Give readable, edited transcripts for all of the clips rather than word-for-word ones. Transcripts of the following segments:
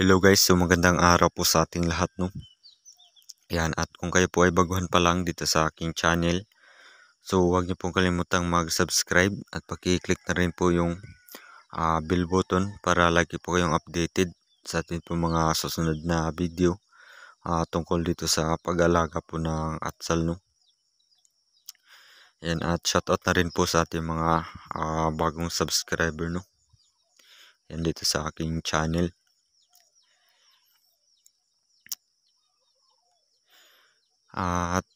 Hello guys, so magandang araw po sa ating lahat, no? Yan, at kung kayo po ay baguhan pa lang dito sa aking channel, so huwag niyo pong kalimutang mag-subscribe at paki-click na rin po yung bell button para lagi po kayong updated sa ating po mga susunod na video tungkol dito sa pag-alaga po ng atsal, no? Yan, at shoutout na rin po sa ating mga bagong subscriber, no? Yan, dito sa aking channel. At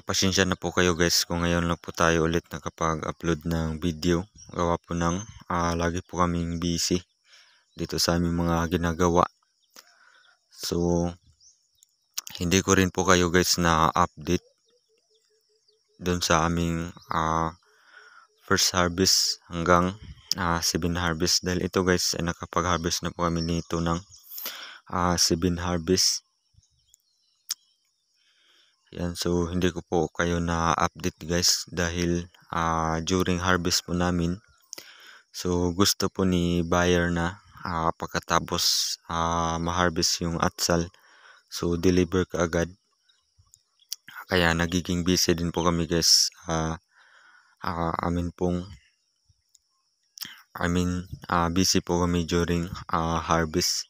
pasensya na po kayo guys kung ngayon lang po tayo ulit nakapag-upload ng video. Gawa po ng lagi po kaming busy dito sa aming mga ginagawa. So hindi ko rin po kayo guys na update doon sa aming first harvest hanggang 7 harvest. Dahil ito guys ay nakapag-harvest na po kami nito ng 7 harvest. Yan, so hindi ko po kayo na-update guys dahil during harvest po namin, so gusto po ni buyer na pagkatapos ma-harvest yung atsal, so deliver ka agad. Kaya nagiging busy din po kami guys. Busy po kami during harvest.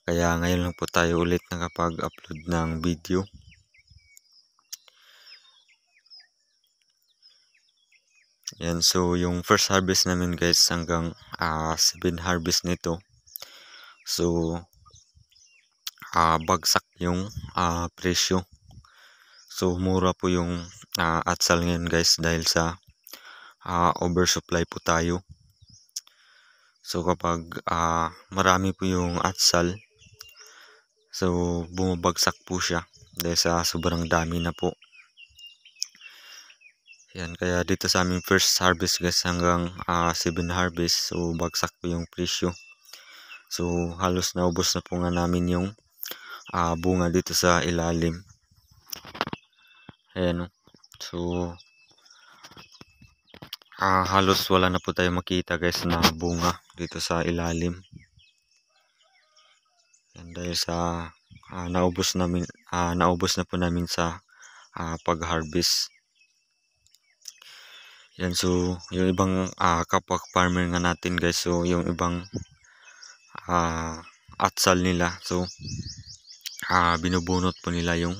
Kaya ngayon lang po tayo ulit nakapag-upload ng video. Yan, so yung first harvest namin guys hanggang 7 harvest nito. So bagsak yung presyo. So mura po yung atsal ngayon guys dahil sa oversupply po tayo. So kapag marami po yung atsal, so bumabagsak po siya dahil sa sobrang dami na po. Yan, kaya dito sa aming first harvest guys hanggang 7 harvest, so bagsak po yung presyo. So halos naubos na po nga namin yung bunga dito sa ilalim. Ayan, so halos wala na po tayo makita guys na bunga dito sa ilalim. Yan, dahil sa naubos na po namin sa pag-harvest. Yan, so yung ibang kapwa farmer nga natin guys, so yung ibang atsal nila, so binubunot po nila yung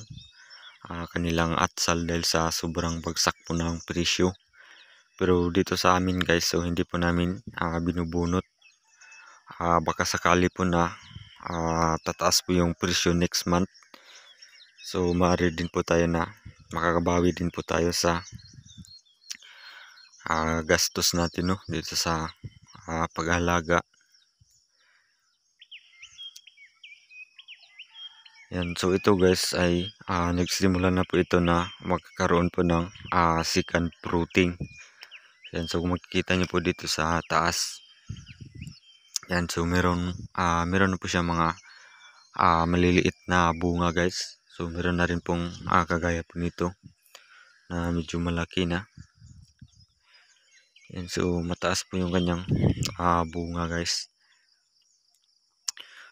kanilang atsal dahil sa sobrang bagsak po ng presyo. Pero dito sa amin guys, so hindi po namin binubunot. Baka sakali po na tataas po yung presyo next month, so maaari din po tayo na makakabawi din po tayo sa gastos natin, no, dito sa pag-alaga. Yan, so ito guys ay nagsimula na po ito na magkakaroon po ng second fruiting. Yan, so kung makikita nyo po dito sa taas, yan, so meron na po siya mga maliliit na bunga guys. So meron na rin pong kagaya po nito na medyo malaki na. Yan, so mataas po yung kanyang bunga guys.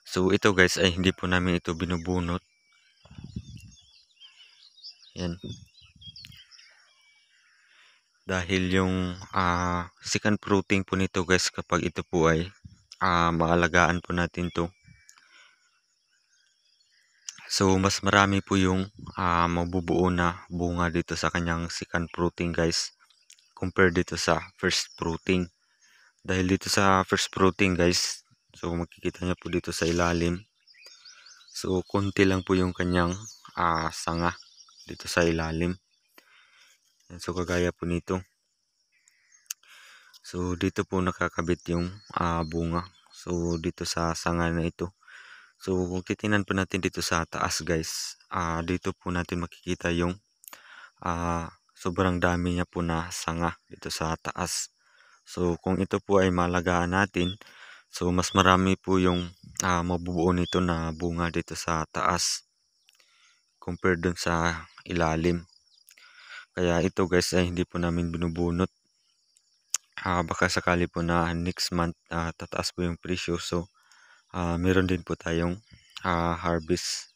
So ito guys ay hindi po namin ito binubunot. Yan, dahil yung second fruiting po nito guys, kapag ito po ay maalagaan po natin to, so mas marami po yung mabubuo na bunga dito sa kanyang second fruiting guys, compared dito sa first fruiting. Dahil dito sa first fruiting guys, so makikita nyo po dito sa ilalim, so konti lang po yung kanyang sanga dito sa ilalim. So kagaya po nito, so dito po nakakabit yung bunga, so dito sa sanga na ito. So kung titingnan po natin dito sa taas guys, dito po natin makikita yung sobrang dami niya po na sanga dito sa taas. So kung ito po ay malagaan natin, so mas marami po yung mabubuo nito na bunga dito sa taas compared dun sa ilalim. Kaya ito guys ay hindi po namin binubunot. Baka sakali po na next month tataas po yung presyo, so meron din po tayong harvest.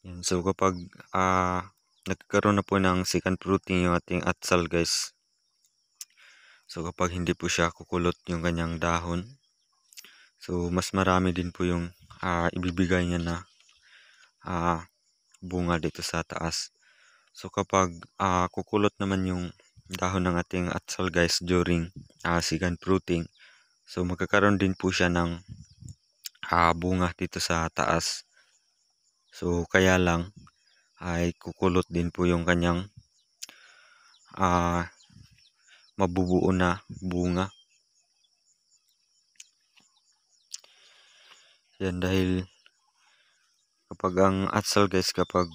Yan. So kapag nagkaroon na po ng second fruiting yung ating atsal guys, so kapag hindi po siya kukulot yung kanyang dahon, so mas marami din po yung ibibigay niya na bunga dito sa taas. So kapag kukulot naman yung dahon ng ating atsal guys during second fruiting, so magkakaroon din po siya ng bunga dito sa taas. So kaya lang ay kukulot din po yung kanyang mabubuo na bunga. Yan, dahil kapag ang atsal guys, kapag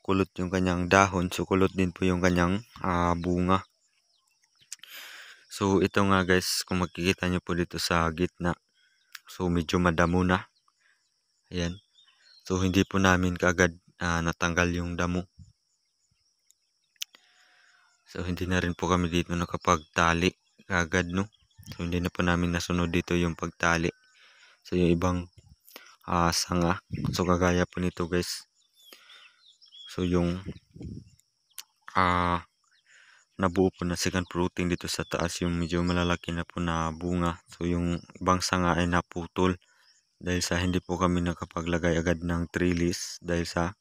kulot yung kanyang dahon, so kulot din po yung kanyang bunga. So ito nga guys, kung makikita nyo po dito sa gitna, so medyo madamo na. Ayan. So hindi po namin kaagad natanggal yung damo. So hindi na rin po kami dito nakapagtali kaagad, no. So hindi na po namin nasunod dito yung pagtali. So yung ibang sanga, so kagaya po nito guys, so yung nabuo po na second fruiting dito sa taas, yung medyo malalaki na po na bunga. So yung ibang sanga ay naputol dahil sa hindi po kami nakapaglagay agad ng trellis dahil sa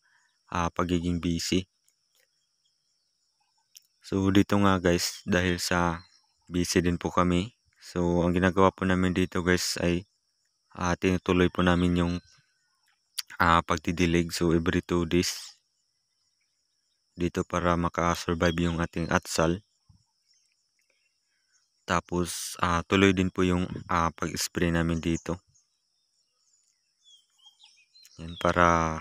pagiging busy. So dito nga guys, dahil sa busy din po kami, so ang ginagawa po namin dito guys ay tinutuloy po namin yung pagdidilig. So every 2 days dito para makasurvive yung ating atsal. Tapos tuloy din po yung pag-spray namin dito. Yan, para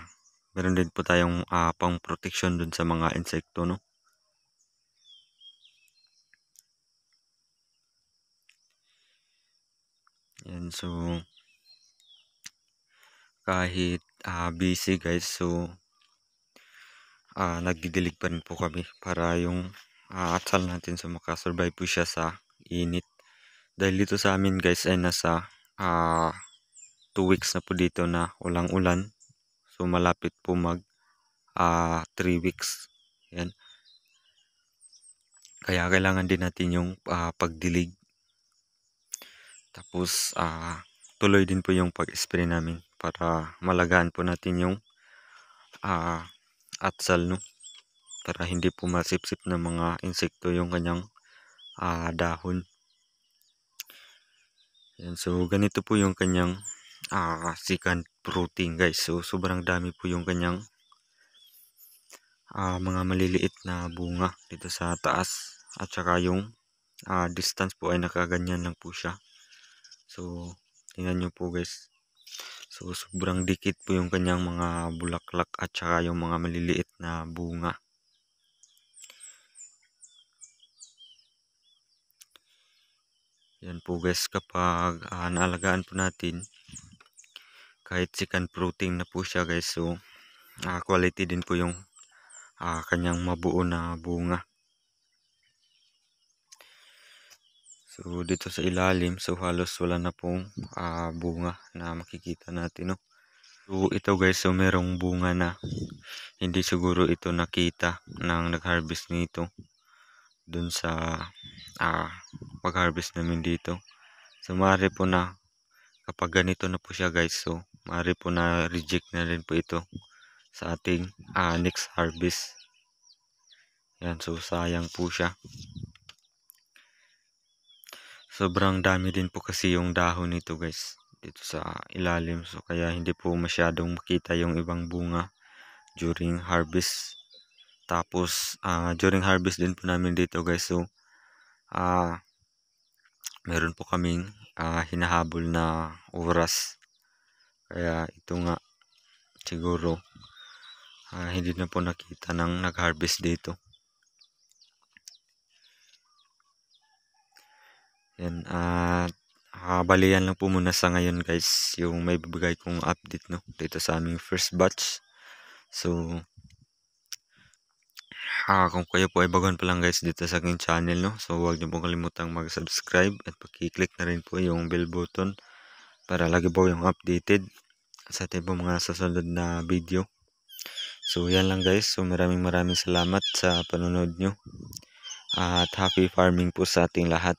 meron din po tayong pang protection dun sa mga insekto, no. Yan, so kahit busy guys, so nagdidilig pa rin po kami para yung atsal natin so makasurvive po siya sa init. Dahil dito sa amin guys ay nasa 2 weeks na po dito na walang ulan. So malapit po mag 3 weeks. Yan. Kaya kailangan din natin yung pagdilig. Tapos tuloy din po yung pag-spray namin para malagaan po natin yung atsal, no. Para hindi po masipsip ng mga insekto yung kanyang dahon. Yan, so ganito po yung kanyang second fruiting guys. So sobrang dami po yung kanyang mga maliliit na bunga dito sa taas, at saka yung distance po ay nakaganyan lang po siya. So tingnan nyo po guys, so sobrang dikit po yung kanyang mga bulaklak at saka yung mga maliliit na bunga. Yan po guys, kapag naalagaan po natin, kahit second fruiting na po siya guys, so quality din po yung kanyang mabuo na bunga. So dito sa ilalim, so halos wala na pong bunga na makikita natin, no. So ito guys, so merong bunga na hindi siguro ito nakita ng nag-harvest nito dun sa pag-harvest namin dito. So maaari po na kapag ganito na po siya guys, so maaari po na reject na rin po ito sa ating next harvest. Yan, so sayang po siya. Sobrang dami din po kasi yung dahon nito guys dito sa ilalim, so kaya hindi po masyadong makita yung ibang bunga during harvest. Tapos during harvest din po namin dito guys, so meron po kaming hinahabol na oras, kaya ito nga siguro hindi na po nakita ng nag-harvest dito. Yan, bali yan lang po muna sa ngayon guys yung may bibigay kong update, no, dito sa aming first batch. So Kung kayo po ay baguhan pa lang guys dito sa aking channel, no? So huwag niyo pong kalimutang mag-subscribe at paki-click na rin po yung bell button para lagi po yung updated sa ating po mga susunod na video. So yan lang guys. So maraming salamat sa panonood nyo. At happy farming po sa ating lahat.